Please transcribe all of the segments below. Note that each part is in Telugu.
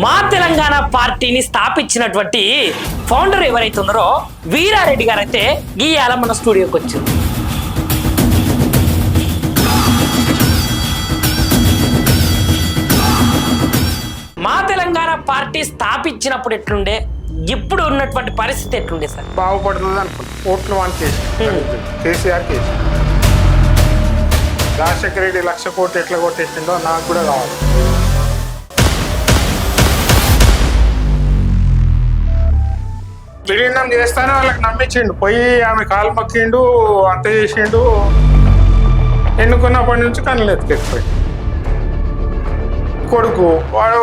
మా తెలంగాణ పార్టీని స్థాపించినటువంటి ఫౌండర్ ఎవరైతే ఉన్నారో వీరారెడ్డి గారు అయితే గీయాల మన స్టూడియోకి వచ్చారు. మా తెలంగాణ పార్టీ స్థాపించినప్పుడు ఎట్లుండే, ఇప్పుడు ఉన్నటువంటి పరిస్థితి ఎట్లుండే సార్? బాగుపడుతుంది అనుకుంటా. ఓట్లు వాన్ కేసు కేసీఆర్ కేసు రాజశేఖర రెడ్డి 1,00,000 కోట్లు ఎట్లా కొట్టేసిండో నాకు కూడా కావాలి. విలీనం చేస్తానే వాళ్ళకి నమ్మించిండు, పోయి ఆమె కాలు మొక్కిండు, అంత చేసిండు. ఎన్నుకున్నప్పటి నుంచి కళ్ళు ఎత్తుకెళ్ళిపోయి కొడుకు వాడు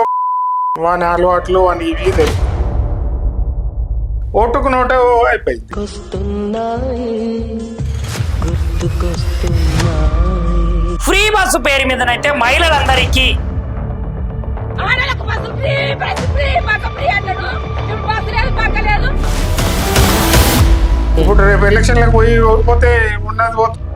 వాని అలవాట్లు వాని ఇవి తెలుసు. ఓటుకు నోట అయిపోయింది. ఫ్రీ బస్సు పేరు మీదనైతే మహిళలందరికీ ఇప్పుడు రేపు ఎలక్షన్లకు పోయి ఓడిపోతే ఉన్నది పోతుంది.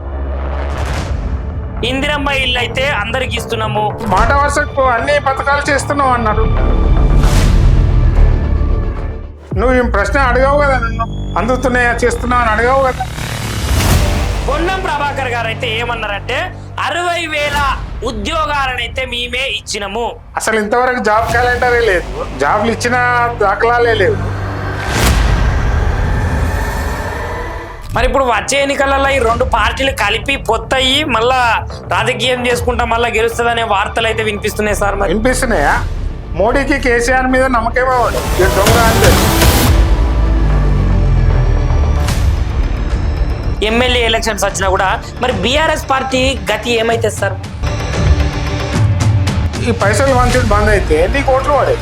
ఇందిరమ్మ ఇల్లు అయితే అందరికి ఇస్తున్నాము, మాట వరుసకు అన్ని పథకాలు చేస్తున్నావు అన్నారు. నువ్వు ఈ ప్రశ్న అడగవు కదా, నన్ను అందుతున్నాయా చేస్తున్నావు అని అడగవు కదా. పొన్నం ప్రభాకర్ గారు అయితే ఏమన్నారంటే 60,000 ఉద్యోగాలనైతే మేమే ఇచ్చినాము. అసలు ఇంతవరకు జాబ్ క్యాలెండరే లేదు, జాబ్లు ఇచ్చిన దాఖలాలే లేవు. మరి ఇప్పుడు వచ్చే ఎన్నికలలో ఈ రెండు పార్టీలు కలిపి పొత్తయి మళ్ళా రాజకీయం చేసుకుంటా మళ్ళా గెలుస్తుందనే వార్తలు అయితే వినిపిస్తున్నాయి సార్. మరి వినిపిస్తున్నాయా? మోడీకి కేసీఆర్ మీద నమ్మకమే వాడు దొంగ అంతే. ఎమ్మెల్యే ఎలక్షన్స్ వచ్చినా కూడా మరి బీఆర్ఎస్ పార్టీ గతి ఏమైతే సార్? ఈ పైసలు వంచుడు బంద్ అయితే నీకు ఓట్లు పడే.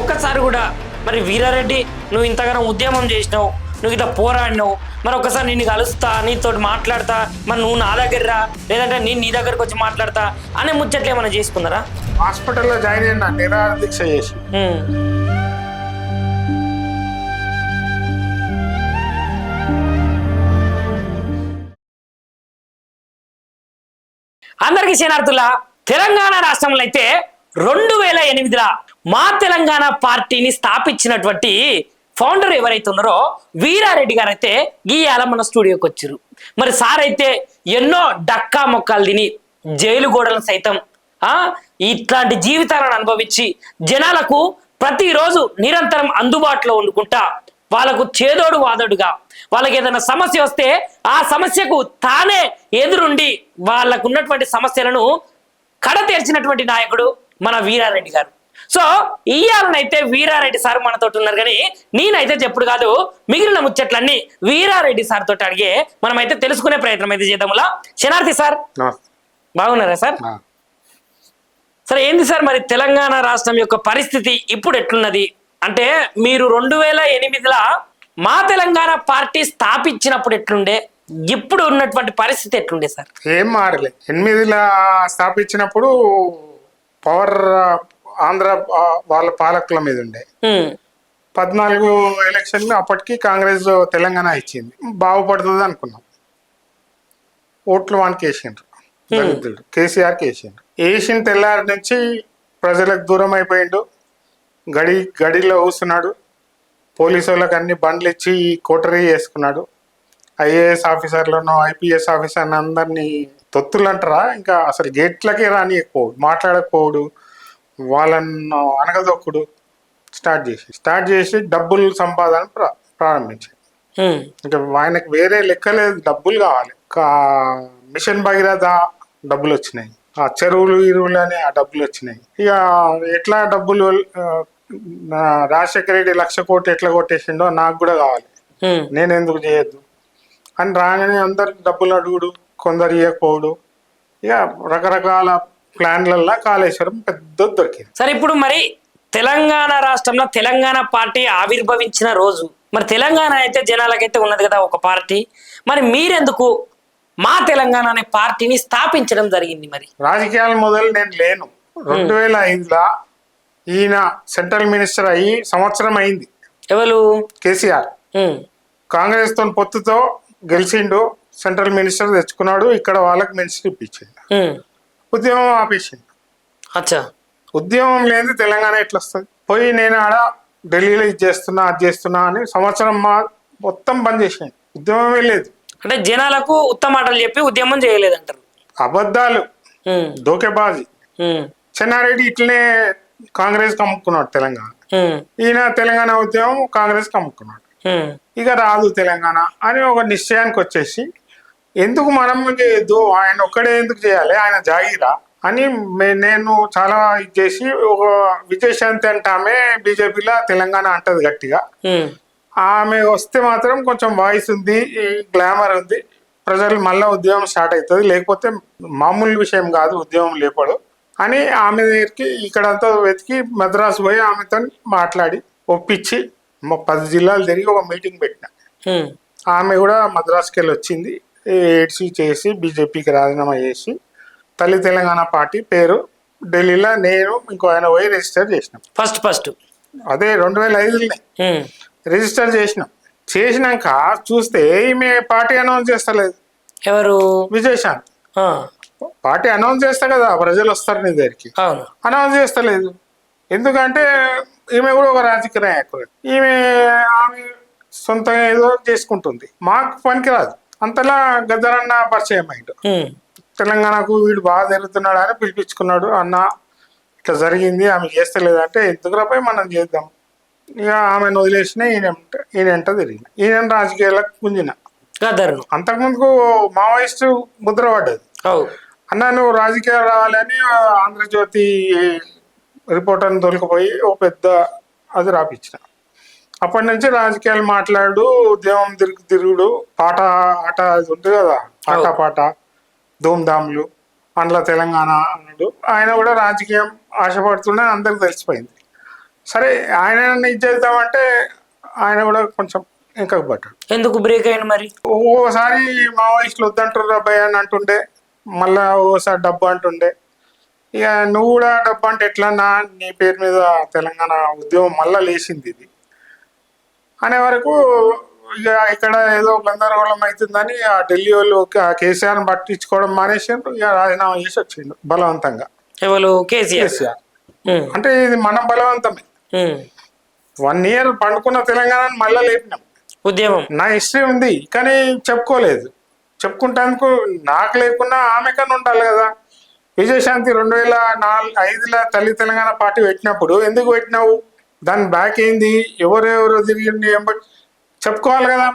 ఒక్కసారి కూడా మరి వీరారెడ్డి నువ్వు ఇంతగానో ఉద్యమం చేసినావు, నువ్వు ఇంత పోరాడినావు, మరి ఒకసారి నిన్ను కలుస్తా, నీతో మాట్లాడతా, మరి నువ్వు నా దగ్గర రా, లేదంటే నేను నీ దగ్గరకు వచ్చి మాట్లాడతా అనే ముచ్చట్లు ఏమైనా చేసుకున్నారా? హాస్పిటల్లో జాయిన్ అయినా నిరాహార దీక్ష చేసి. అందరికీ శనార్థులా, తెలంగాణ రాష్ట్రంలో అయితే 2008లో మా తెలంగాణ పార్టీని స్థాపించినటువంటి ఫౌండర్ ఎవరైతే ఉన్నారో వీరారెడ్డి గారు అయితే గీయాల మన స్టూడియోకి వచ్చారు. మరి సార్ అయితే ఎన్నో డక్కా మొక్కలు తిని జైలు గోడలను సైతం ఇట్లాంటి జీవితాలను అనుభవించి జనాలకు ప్రతిరోజు నిరంతరం అందుబాటులో ఉండుకుంటా వాళ్ళకు చేదోడు వాదోడుగా వాళ్ళకి ఏదైనా సమస్య వస్తే ఆ సమస్యకు తానే ఎదురుండి వాళ్ళకు ఉన్నటువంటి సమస్యలను కడతీర్చినటువంటి నాయకుడు మన వీరారెడ్డి గారు. సో ఇయ్యాలనైతే వీరారెడ్డి సార్ మనతో ఉన్నారు, కానీ నేనైతే చెప్పుడు కాదు, మిగిలిన ముచ్చట్లన్నీ వీరారెడ్డి సార్ తోటి అడిగే మనమైతే తెలుసుకునే ప్రయత్నం అయితే చేద్దాములా. శనార్థి సార్ బాగున్నారా సార్? సరే, ఏంది సార్ మరి తెలంగాణ రాష్ట్రం యొక్క పరిస్థితి ఇప్పుడు ఎట్లున్నది అంటే, మీరు 2008లో మా తెలంగాణ పార్టీ స్థాపించినప్పుడు ఎట్లుండే, ఇప్పుడు ఉన్నటువంటి పరిస్థితి ఎట్లుండే సార్? ఏం మారలే. 8లో స్థాపించినప్పుడు పవర్ ఆంధ్ర వాళ్ళ పాలకుల మీద ఉండే. 14 ఎలక్షన్లు అప్పటికి కాంగ్రెస్ తెలంగాణ ఇచ్చింది, బాగుపడుతుంది అనుకున్నాం. ఓట్లు వానికి వేసిండ్రు, దళితుడు కేసీఆర్కి వేసిండ్రు. వేసిన తెల్లారి నుంచి ప్రజలకు దూరం అయిపోయిండు, గడిలో కూస్తున్నాడు. పోలీసు వాళ్ళకి అన్ని బండ్లు ఇచ్చి కోటరీ చేసుకున్నాడు. ఐఏఎస్ ఆఫీసర్లను ఐపీఎస్ ఆఫీసర్ని అందరినీ తొత్తులు అంటారా, ఇంకా అసలు గేట్లకే రానియకపోడు, మాట్లాడకపోడు, వాళ్ళను అనగదొక్కుడు స్టార్ట్ చేసి డబ్బులు సంపాదన ప్రారంభించాడు. ఇంకా ఆయనకు వేరే లెక్క లేదు, డబ్బులు కావాలి. మిషన్ భగీరథ డబ్బులు వచ్చినాయి, ఆ చెరువులు ఇరువులు అని ఆ డబ్బులు వచ్చినాయి. ఇక ఎట్లా డబ్బులు రాజశేఖర రెడ్డి 1,00,000 కోట్లు ఎట్లా కొట్టేసిండో నాకు కూడా కావాలి, నేను ఎందుకు చేయొద్దు అని రాగానే అందరు డబ్బులు అడుగుడు, కొందరు ఇవ్వకపోవడు. ఇక రకరకాల ప్లాన్లల్లో కాళేశ్వరం పెద్ద దొరికింది. సరే, ఇప్పుడు మరి తెలంగాణ రాష్ట్రంలో తెలంగాణ పార్టీ ఆవిర్భవించిన రోజు మరి తెలంగాణ అయితే జనాలకైతే ఉన్నది కదా ఒక పార్టీ, మరి మీరెందుకు మా తెలంగాణ అనే పార్టీని స్థాపించడం జరిగింది? మరి రాజకీయాల మొదలు నేను లేను. 2005లో ఈయన సెంట్రల్ మినిస్టర్ అయ్యి సంవత్సరం అయింది. ఎవరు? కేసీఆర్. కాంగ్రెస్ తో పొత్తుతో గెలిచిండు, సెంట్రల్ మినిస్టర్ తెచ్చుకున్నాడు, ఇక్కడ వాళ్ళకి మినిస్టర్ ఇప్పించిండు. ఉద్యమం ఆపేసిండు. అచ్చా, ఉద్యమం లేని తెలంగాణ ఎట్లా వస్తుంది? పోయి నేను ఆడ ఢిల్లీలో ఇది చేస్తున్నా అది చేస్తున్నా అని సంవత్సరం మొత్తం బంద్ చేసాను. ఉద్యమమే లేదు. అంటే జనాలకు ఉత్తమ మాటలు చెప్పి ఉద్యమం చేయలేదంటారు. అబద్ధాలు, ఉమ్, దోకేబాజీ. ఉమ్, చెన్నారెడ్డి ఇట్లనే కాంగ్రెస్ అమ్ముకున్నాడు తెలంగాణ. ఉమ్, ఈయన తెలంగాణ ఉద్యమం కాంగ్రెస్ అమ్ముకున్నాడు. ఉమ్, ఇక రాదు తెలంగాణ అని ఒక నిశ్చయానికి వచ్చేసి, ఎందుకు మనం చేయొద్దు, ఆయన ఒక్కడే ఎందుకు చేయాలి, ఆయన జాగీరా అని నేను చాలా ఇది చేసి, ఒక విజయశాంతి అంటే ఆమె బీజేపీలో తెలంగాణ అంటది గట్టిగా. ఉమ్, ఆమె వస్తే మాత్రం కొంచెం వాయిస్ ఉంది, గ్లామర్ ఉంది, ప్రజలు మళ్ళీ ఉద్యమం స్టార్ట్ అవుతుంది, లేకపోతే మామూలు విషయం కాదు ఉద్యమం లేపడు అని ఆమె దగ్గరికి ఇక్కడంతా వెతికి మద్రాసు పోయి ఆమెతో మాట్లాడి ఒప్పించి 10 జిల్లాలు తిరిగి ఒక మీటింగ్ పెట్టిన. ఉమ్, ఆమె కూడా మద్రాసుకి వెళ్ళి వచ్చింది. ఏడ్చి చేసి బీజేపీకి రాజీనామా చేసి తల్లి తెలంగాణ పార్టీ పేరు ఢిల్లీలో నేను ఇంకో ఆయన పోయి రిజిస్టర్ చేసినాం. ఫస్ట్ అదే 2005లోనే రిజిస్టర్ చేసినాం. చేసినాక చూస్తే ఈమె పార్టీ అనౌన్స్ చేస్తలేదు. ఎవరు? విజయశాంతి. ఆ, పార్టీ అనౌన్స్ చేస్తా కదా ప్రజలు వస్తారు నీ దగ్గరికి, అవును. అనౌన్స్ చేస్తలేదు. ఎందుకంటే ఈమె కూడా ఒక రాజకీయ నాయకుడు. ఆమె సొంతంగా ఏదో చేసుకుంటుంది, మాకు పనికిరాదు. అంతలా గద్దరన్న పరిచయం అయిండు. ఉమ్, తెలంగాణకు వీడు బాగా జరుగుతున్నాడు అని పిలిపించుకున్నాడు. అన్న ఇట్లా జరిగింది, ఆమె చేస్తలేదంటే ఎందుకు రాపోయి మనం చేద్దాం. ఇక ఆమెను వదిలేసిన ఈయనంట తిరిగిన. ఈయన రాజకీయాలకు గుంజిన. గద్దరును. అంతకుముందుకు మావోయిస్టు ముద్ర పడ్డది. అవు. అన్న నువ్వు రాజకీయాలు రావాలని ఆంధ్రజ్యోతి రిపోర్టర్ని తోలుకుపోయి ఓ పెద్ద అది రాపించిన. అప్పటి నుంచి రాజకీయాలు మాట్లాడు, ఉద్యమం తిరుగుడు, పాట ఆట అది ఉంటుంది కదా, ఆట పాట ధూమ్ధాములు, అందులో తెలంగాణ అన్నాడు. ఆయన కూడా రాజకీయం ఆశపడుతుండే అందరికి తెలిసిపోయింది. సరే ఆయన ఇది చేద్దామంటే ఆయన కూడా కొంచెం ఇంకా పడ్డాడు. ఎందుకు బ్రేక్ అయింది మరి? ఒక్కోసారి మావోయిస్టులు వద్దంటారు అబ్బాయి అని అంటుండే, మళ్ళా ఓసారి డబ్బు అంటుండే. ఇక నువ్వు కూడా డబ్బు అంటే ఎట్లన్నా నీ పేరు మీద తెలంగాణ ఉద్యమం మళ్ళా లేచింది ఇది అనే వరకు ఇక ఇక్కడ ఏదో గందరగోళం అవుతుందని ఆ ఢిల్లీ వాళ్ళు కేసీఆర్ని పట్టించుకోవడం మానేసిండ్రు. ఇక రాజీనామా చేసి వచ్చిండు బలవంతంగా. ఎవరు? కేసీఆర్. అంటే ఇది మన బలవంతమే. 1 year పండుకున్న తెలంగాణని మళ్ళా లేపినాం. ఉద్యమం నా హిస్టరీ ఉంది కానీ చెప్పుకోలేదు. చెప్పుకుంటేందుకు నాకు లేకున్నా ఆమె కన్నా ఉండాలి కదా. విజయశాంతి 2005లో తల్లి తెలంగాణ పార్టీ పెట్టినప్పుడు ఎందుకు పెట్టినావు, దాని బ్యాక్ ఏంది, ఎవరెవరు తిరిగి చెప్పుకోవాలి కదా.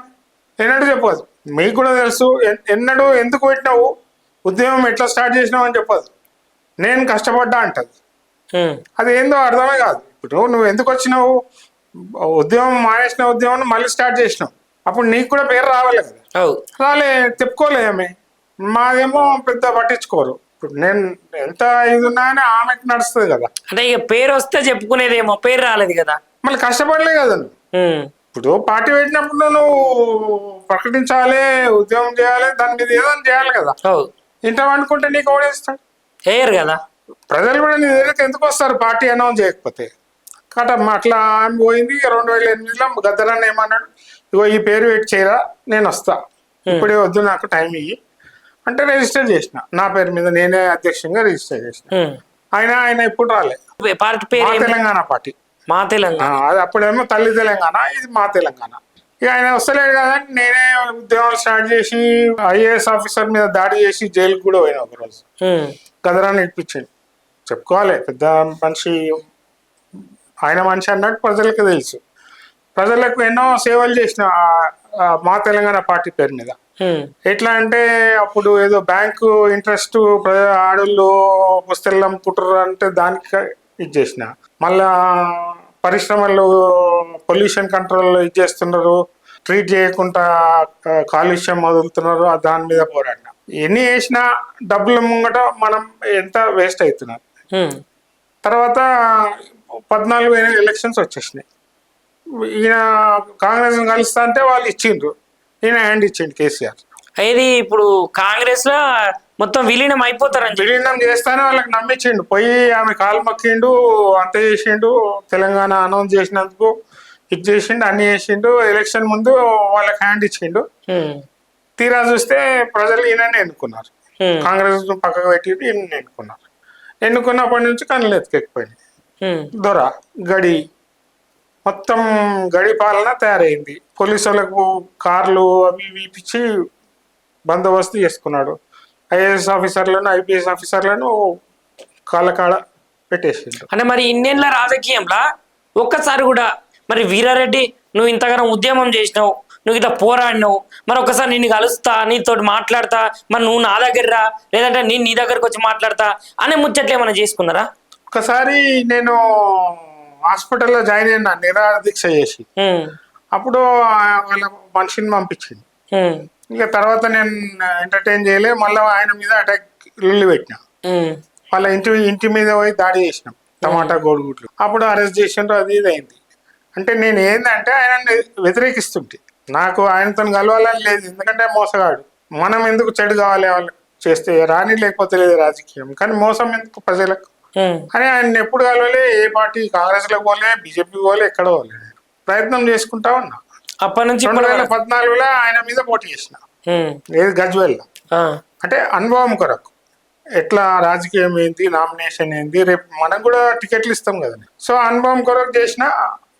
ఎన్నడూ చెప్పదు. మీకు కూడా తెలుసు ఎన్నడూ ఎందుకు పెట్టినావు, ఉద్యమం ఎట్లా స్టార్ట్ చేసినావు అని చెప్పదు. నేను కష్టపడ్డా అంటది. అది ఏందో అర్థమే కాదు. ఇప్పుడు నువ్వు ఎందుకు వచ్చినావు, ఉద్యమం మానేసిన ఉద్యమం మళ్ళీ స్టార్ట్ చేసినావు, అప్పుడు నీకు కూడా పేరు రావాలి కదా. రాలే, చెప్పుకోలేమే. మాదేమో పెద్ద పట్టించుకోరు. ఇప్పుడు నేను ఎంత ఇది ఉన్నా అని ఆమెకు నడుస్తుంది కదా. అంటే ఇక పేరు వస్తే చెప్పుకునేదేమో, పేరు రాలేదు కదా. మళ్ళీ కష్టపడలే కదా నువ్వు. ఇప్పుడు పార్టీ పెట్టినప్పుడు నువ్వు ప్రకటించాలి, ఉద్యమం చేయాలి, దాని మీద ఏదైనా చేయాలి కదా. ఇంట అనుకుంటే నీకు ఓడేస్తాడు, వేయరు కదా. ప్రజలు కూడా నీ దగ్గరికి ఎందుకు వస్తారు పార్టీ అనౌన్స్ చేయకపోతే. కటం అట్లా ఆమె పోయింది. 2008లో గద్దరన్న ఏమన్నాడు, ఇగో ఈ పేరు పెట్టి చేయరా, నేను వస్తా, ఇప్పుడే వద్దు నాకు టైం ఇయ్యి అంటే రిజిస్టర్ చేసిన. నా పేరు మీద నేనే అధ్యక్షంగా రిజిస్టర్ చేసిన. ఆయన ఇప్పుడు రాలే. పార్టీ పేరు తెలంగాణ పార్టీ, మా తెలంగాణ. అది అప్పుడేమో తల్లి తెలంగాణ, ఇది మా తెలంగాణ. ఇక ఆయన వస్తలేడు కదా, నేనే ఉద్యమాలు స్టార్ట్ చేసి IAS ఆఫీసర్ మీద దాడి చేసి జైలుకి కూడా పోయినా ఒకరోజు. గదరాన్ని ఇప్పించాడు. చెప్పుకోవాలి, పెద్ద మనిషి, ఆయన మనిషి అన్నట్టు ప్రజలకు తెలుసు. ప్రజలకు ఎన్నో సేవలు చేసిన మా తెలంగాణ పార్టీ పేరు మీద. ఎట్లా అంటే అప్పుడు ఏదో బ్యాంకు ఇంట్రెస్ట్ ఆడోళ్ళు పుస్తకాలు అమ్ముకుంటారు అంటే దానికి ఇది చేసిన. మళ్ళా పరిశ్రమలు పొల్యూషన్ కంట్రోల్ ఇది చేస్తున్నారు, ట్రీట్ చేయకుండా కాలుష్యం వదులుతున్నారు, దాని మీద పోరాడిన. ఎన్ని చేసినా డబ్బుల ముంగట మనం ఎంత వేస్ట్ అవుతున్నాం. తర్వాత 14 ఎలక్షన్స్ వచ్చేసినాయి. ఈయన కాంగ్రెస్ కలుస్తా అంటే వాళ్ళు ఇచ్చిండ్రు, ఈయన హ్యాండ్ ఇచ్చిండు కేసీఆర్. ఇది ఇప్పుడు కాంగ్రెస్ లో మొత్తం విలీనం అయిపోతారని విలీనం చేస్తానే వాళ్ళకి నమ్మించిండు. పోయి ఆమె కాలు మొక్కిండు, అంత చేసిండు, తెలంగాణ అనౌన్స్ చేసినందుకు ఇది చేసిండు, అన్ని చేసిండు. ఎలక్షన్ ముందు వాళ్ళకి హ్యాండ్ ఇచ్చిండు. తీరా చూస్తే ప్రజలు ఈయనని ఎన్నుకున్నారు, కాంగ్రెస్ పక్కకు పెట్టి ఈయన ఎన్నుకున్నారు. ఎన్నుకున్నప్పటి నుంచి కన్నులు ఎత్తుకెక్కిపోయినాయి. ఉమ్, దొర గడి మొత్తం గడి పాలన తయారైంది. పోలీసు వాళ్ళకు కార్లు అవి ఇవి ఇప్పించి బందోబస్తు చేసుకున్నాడు. ఐఏఎస్ ఆఫీసర్లను ఐపీఎస్ ఆఫీసర్లను కాళ్ళ పెట్టేసిండు. అంటే మరి ఇన్నేళ్ల రాజకీయంలో ఒక్కసారి కూడా మరి వీరారెడ్డి నువ్వు ఇంతగానో ఉద్యమం చేసినావు, నువ్వు ఇట్లా పోరాడినావు, మరి ఒకసారి నిన్ను కలుస్తా, నీతో మాట్లాడతా, మరి నువ్వు నా దగ్గర రా, లేదంటే నేను నీ దగ్గరకు వచ్చి మాట్లాడతా అనే ముచ్చట్లు ఏమైనా చేసుకున్నారా? ఒకసారి నేను హాస్పిటల్లో జాయిన్ అయినా నిరాహార దీక్ష చేసి, ఉమ్, అప్పుడు వాళ్ళ మనిషిని పంపించింది. ఉమ్, ఇక తర్వాత నేను ఎంటర్టైన్ చేయలే, మళ్ళీ ఆయన మీద అటాక్ ఇల్లు పెట్టిన, ఉమ్, వాళ్ళ ఇంటి మీద పోయి దాడి చేసినాం, టమాటా గోడుగుడ్లు. అప్పుడు అరెస్ట్ చేసిండ్రు, అది ఇది అయింది. అంటే నేను ఏంటంటే ఆయన వ్యతిరేకిస్తుంటే నాకు ఆయనతో కలవాలని లేదు, ఎందుకంటే మోసగాడు. మనం ఎందుకు చెడు కావాలి వాళ్ళకి చేస్తే రాని, లేకపోతే లేదు రాజకీయం, కానీ మోసం ఎందుకు ప్రజలకు ఉమ్, అని ఆయన ఎప్పుడు కలవలే. ఏ పార్టీ కాంగ్రెస్లోకి పోలే, బీజేపీకి పోలే, ఎక్కడ పోలే. నేను ప్రయత్నం చేసుకుంటా ఉన్నా. అప్పటి నుంచి 2014లో ఆయన మీద పోటీ చేసిన, ఉమ్, ఏది గజ్వెల్లో. ఆ, అంటే అనుభవం కొరకు ఎట్లా రాజకీయం ఏంటి, నామినేషన్ ఏంటి, రేపు మనకు కూడా టికెట్లు ఇస్తాం కదండి. సో అనుభవం కొరకు చేసిన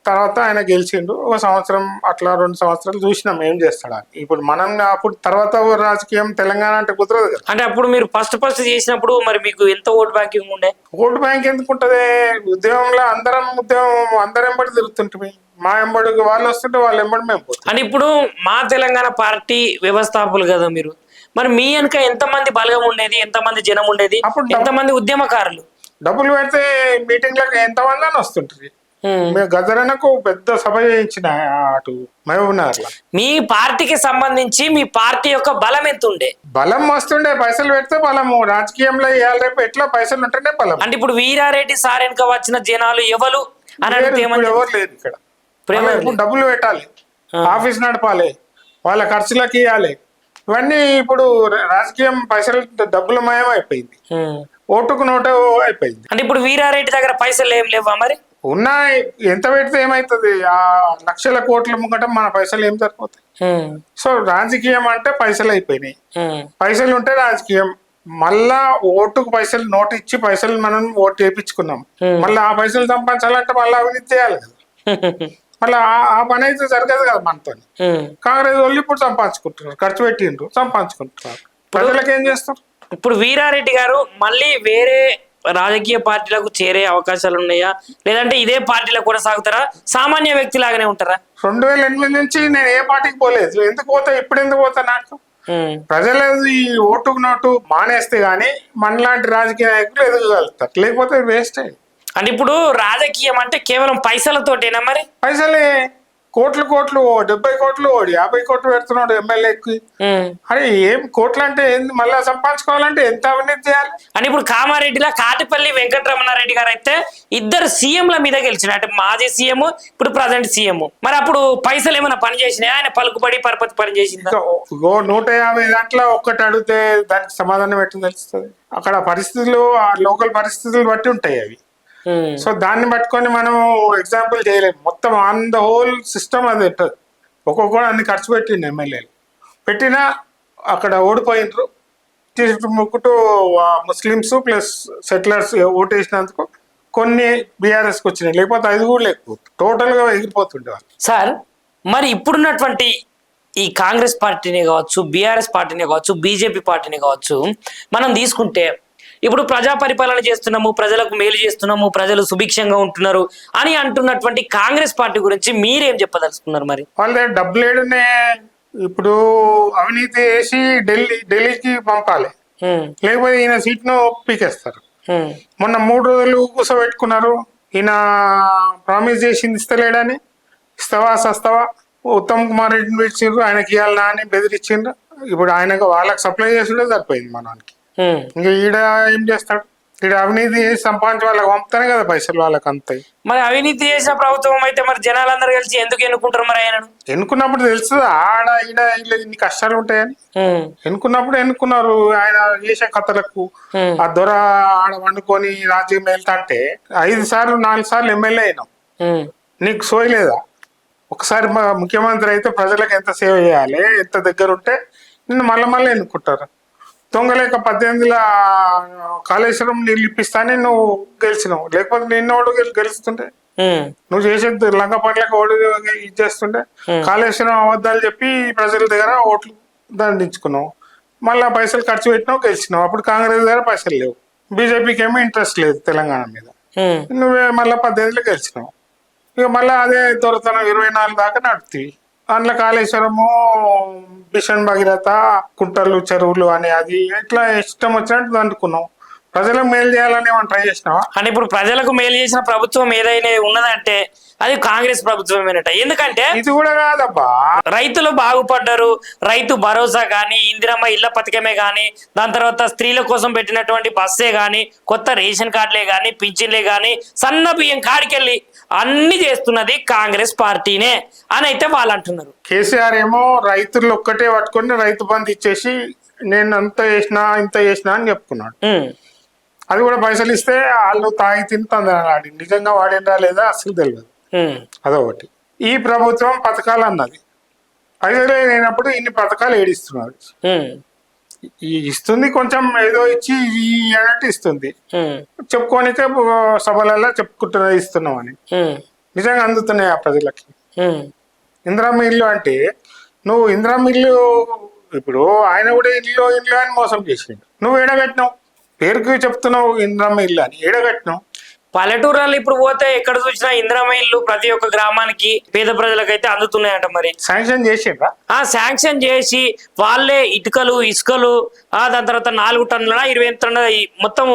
తర్వాత ఆయన గెలిచిండు. ఒక సంవత్సరం అట్లా 2 సంవత్సరాలు చూసినాం ఏం చేస్తాడని. ఇప్పుడు మనం అప్పుడు తర్వాత రాజకీయం తెలంగాణ అంటే కుదరదు కదా. అంటే అప్పుడు మీరు ఫస్ట్ చేసినప్పుడు మరి మీకు ఎంత ఓట్ బ్యాంకింగ్ ఉండే? ఓటు బ్యాంక్ ఎందుకు ఉంటది? ఉద్యమంలో అందరం ఎంబడి తిరుగుతుంటే, మా ఎంబడి వాళ్ళు వస్తుంటే వాళ్ళ ఎంబడి మేము పోతాం. అంటే ఇప్పుడు మా తెలంగాణ పార్టీ వ్యవస్థాపకులు కదా మీరు, మరి మీ వెనక ఎంతమంది బలగం ఉండేది, ఎంతమంది జనం ఉండేది, అప్పుడు ఎంతమంది ఉద్యమకారులు? డబ్బులు పెడితే మీటింగ్లకు ఎంతమంది అని వస్తుంటారు. ఉమ్. మేము గజరనకు పెద్ద సభ చేయించిన అటు మహబూబ్నగర్లో. మీ పార్టీకి సంబంధించి మీ పార్టీ యొక్క బలం ఎంత ఉండే? బలం వస్తుండే, పైసలు పెడితే బలము. రాజకీయంలో ఇవాళ రేపు ఎట్లా పైసలు ఉంటేనే బలం. అంటే ఇప్పుడు వీరారెడ్డి సార్ వెనుక వచ్చిన జనాలు ఎవరు అని అడిగితే ఏమని ఎవరు లేదు ఇక్కడ. ఇప్పుడు డబ్బులు పెట్టాలి, ఆఫీస్ నడపాలి, వాళ్ళ ఖర్చులకు ఇవ్వాలి. ఇవన్నీ ఇప్పుడు రాజకీయం పైసలు డబ్బుల మయం అయిపోయింది, ఓటుకు నోటు అయిపోయింది. అంటే ఇప్పుడు వీరారెడ్డి దగ్గర పైసలు ఏం లేవా మరి? ఉన్నాయి, ఎంత పెడితే ఏమవుతుంది? ఆ లక్షల కోట్ల ముంగట మన పైసలు ఏం సరిపోతాయి? సో రాజకీయం అంటే పైసలు అయిపోయినాయి. పైసలు ఉంటే రాజకీయం. మళ్ళా ఓటుకు పైసలు, నోటు ఇచ్చి పైసలు మనం ఓటు చేయించుకున్నాం, మళ్ళీ ఆ పైసలు సంపాదించాలంటే మళ్ళీ అవినీతి చేయాలి కదా. మళ్ళీ ఆ పని అయితే జరగదు కదా మనతో. కాంగ్రెస్ వాళ్ళు ఇప్పుడు సంపాదించుకుంటున్నారు, ఖర్చు పెట్టిండ్రు, సంపాదించుకుంటున్నారు. ప్రజలకు ఏం చేస్తారు? ఇప్పుడు వీరారెడ్డి గారు మళ్ళీ వేరే రాజకీయ పార్టీలకు చేరే అవకాశాలు ఉన్నాయా, లేదంటే ఇదే పార్టీలో కొనసాగుతారా, సామాన్య వ్యక్తి లాగానే ఉంటారా? 2008 నుంచి నేను ఏ పార్టీకి పోలేదు. ఎందుకు పోతా, ఇప్పుడు ఎందుకు పోతా? నాకు ప్రజలు ఈ ఓటుకు నోటు మానేస్తే గానీ మనలాంటి రాజకీయ నాయకులు ఎదగలుగుతారు, లేకపోతే వేస్ట్ అయ్యి. అంటే ఇప్పుడు రాజకీయం అంటే కేవలం పైసలతోటేనా? మరి పైసలే కోట్లు 70 కోట్లు 50 కోట్లు పెడుతున్నాడు ఎమ్మెల్యేకి. అరే ఏం కోట్లు అంటే ఏంది? మళ్ళీ సంపాదించుకోవాలంటే ఎంత అవినీతి చేయాలి? అని ఇప్పుడు కామారెడ్డిలో కాటిపల్లి వెంకటరమణారెడ్డి గారు అయితే ఇద్దరు సీఎంల మీద గెలిచిన, అంటే మాజీ సీఎం, ఇప్పుడు ప్రజెంట్ సీఎం. మరి అప్పుడు పైసలు ఏమైనా పని చేసినాయి? ఆయన పలుకుబడి పరపతి పని చేసిందా? 150 దాంట్లో ఒక్కటి అడిగితే దానికి సమాధానం ఎట్లా తెలుస్తుంది? అక్కడ పరిస్థితులు, ఆ లోకల్ పరిస్థితులు బట్టి ఉంటాయి అవి. సో దాన్ని పట్టుకొని మనం ఎగ్జాంపుల్ చేయలేము. మొత్తం ఆన్ ద హోల్ సిస్టమ్ అది ఉంటుంది. ఒక్కొక్కడు అన్ని ఖర్చు పెట్టిండు ఎమ్మెల్యేలు, పెట్టినా అక్కడ ఓడిపోయినరు. ముక్కుటూ ముస్లిమ్స్ ప్లస్ సెటిలర్స్ ఓటేసినందుకు కొన్ని బీఆర్ఎస్కి వచ్చినాయి, లేకపోతే 5 కూడా లేకపోతే టోటల్గా ఎగిరిపోతుండే వాళ్ళు. సార్ మరి ఇప్పుడున్నటువంటి ఈ కాంగ్రెస్ పార్టీనే కావచ్చు, బీఆర్ఎస్ పార్టీనే కావచ్చు, బీజేపీ పార్టీనే కావచ్చు, మనం తీసుకుంటే ఇప్పుడు ప్రజా పరిపాలన చేస్తున్నాము, ప్రజలకు మేలు చేస్తున్నాము, ప్రజలు సుభిక్షంగా ఉంటున్నారు అని అంటున్నటువంటి కాంగ్రెస్ పార్టీ గురించి మీరేం చెప్పదలుచుకున్నారు? మరి వాళ్ళ డబ్బులేడునే ఇప్పుడు అవినీతి చేసి ఢిల్లీకి పంపాలి, లేకపోతే ఈయన సీట్ను పీకేస్తారు. మొన్న 3 రోజులు కూర్చోబెట్టుకున్నారు. ఈయన ప్రామిస్ చేసింది ఇస్తలేడని, ఇస్తావా సస్తావా, ఉత్తమ్ కుమార్ రెడ్డిని పిలిచిండ్రు, ఆయనకి ఇవ్వాలన్నా అని బెదిరించిండ్రు. ఇప్పుడు ఆయనకు వాళ్ళకి సప్లై చేసుడే సరిపోయింది మనకి. ఇంకా ఈడ ఏం చేస్తాడు? ఈడ అవినీతి చేసి సంపాదించి వాళ్ళకి పంపుతానే కదా పైసలు వాళ్ళకి అంతాయి. మరి అవినీతి చేసిన ప్రభుత్వం అయితే మరి జనాలందరూ కలిసి ఎందుకు ఎన్నుకుంటారు మరి ఆయనను? ఎన్నుకున్నప్పుడు తెలుస్తుంది ఆడ ఈడ ఇన్ని కష్టాలు ఉంటాయని. ఎన్నుకున్నప్పుడు ఎన్నుకున్నారు. ఆయన చేసే కథలకు ఆ దొర ఆడ వండుకొని రాజ్యం వెళ్తా అంటే 5 సార్లు 4 సార్లు ఎమ్మెల్యే అయినాం, నీకు సోయలేదా? ఒకసారి ముఖ్యమంత్రి అయితే ప్రజలకు ఎంత సేవ చేయాలి, ఎంత దగ్గర ఉంటే నిన్ను మళ్ళీ ఎన్నుకుంటారు. దొంగలేక 18ల కాళేశ్వరం నీళ్ళు ఇప్పిస్తానే నువ్వు గెలిచినావు, లేకపోతే నిన్నోడు గెలుస్తుంటే నువ్వు చేసేది లంక పనులకు ఓడి ఇది చేస్తుంటే కాళేశ్వరం అబద్ధాలు చెప్పి ప్రజల దగ్గర ఓట్లు దండించుకున్నావు, మళ్ళీ పైసలు ఖర్చు పెట్టినావు, గెలిచినావు. అప్పుడు కాంగ్రెస్ దగ్గర పైసలు లేవు, బీజేపీకి ఏమో ఇంట్రెస్ట్ లేదు తెలంగాణ మీద, నువ్వే మళ్ళీ 18లో గెలిచినావు. ఇక మళ్ళీ అదే దొరతనం 24 దాకా నడుతుంది. అందులో కాళేశ్వరము, మిషన్ భగీరథ, కుంటలు చెరువులు అని అది ఇట్లా ఇష్టం వచ్చినట్టు దండుకున్నావు. ప్రజలకు మేలు చేయాలని ఏమైనా ట్రై చేసినావా? అని ఇప్పుడు ప్రజలకు మేలు చేసిన ప్రభుత్వం ఏదైనా ఉన్నదంటే అది కాంగ్రెస్ ప్రభుత్వమేనట. ఎందుకంటే ఇది కూడా కాదబ్బా, రైతులు బాగుపడ్డారు, రైతు భరోసా కానీ, ఇందిరమ్మ ఇళ్ల పథకమే కానీ, దాని తర్వాత స్త్రీల కోసం పెట్టినటువంటి బస్సే కానీ, కొత్త రేషన్ కార్డులే కానీ, పింఛన్లే కానీ, సన్న బియ్యం కాడికెళ్ళి అన్ని చేస్తున్నది కాంగ్రెస్ పార్టీనే అని అయితే వాళ్ళు అంటున్నారు. కేసీఆర్ ఏమో రైతులు ఒక్కటే పట్టుకొని రైతు బంధు ఇచ్చేసి నేను అంత చేసినా ఇంత చేసినా అని చెప్పుకున్నాడు. అది కూడా పైసలు ఇస్తే వాళ్ళు తాగి తింటాడు, నిజంగా వాడినరా లేదా అసలు తెలియదు. అదొకటి. ఈ ప్రభుత్వం పథకాలు అన్నది, పైసలు లేనప్పుడు ఇన్ని పథకాలు ఏడిస్తున్నారు. ఇస్తుంది కొంచెం ఏదో ఇచ్చి అన్నట్టు ఇస్తుంది, చెప్పుకోనికే సభలలో చెప్పుకుంటున్నది ఇస్తున్నామని. నిజంగా అందుతున్నాయి ఆ ప్రజలకి. ఇందిరమ్మ ఇల్లు అంటే నువ్వు ఇందిరమ్మ ఇల్లు, ఇప్పుడు ఆయన కూడా ఇల్లు ఇల్లు అని మోసం చేసిండు, నువ్వు ఏడగట్టినావు, పేరుకి చెప్తున్నావు ఇందిరమ్మ ఇల్లు అని, ఏడగట్టినావు. పల్లెటూరులో ఇప్పుడు పోతే ఎక్కడ చూసినా ఇందిరమ్మ ఇల్లు ప్రతి ఒక్క గ్రామానికి పేద ప్రజలకైతే అందుతున్నాయంట. మరి శాంక్షన్ చేసిండ్రా? శాంక్షన్ చేసి వాళ్ళే ఇటుకలు ఇసుకలు దాని తర్వాత 4 టన్నుల 20 టన్నుల మొత్తం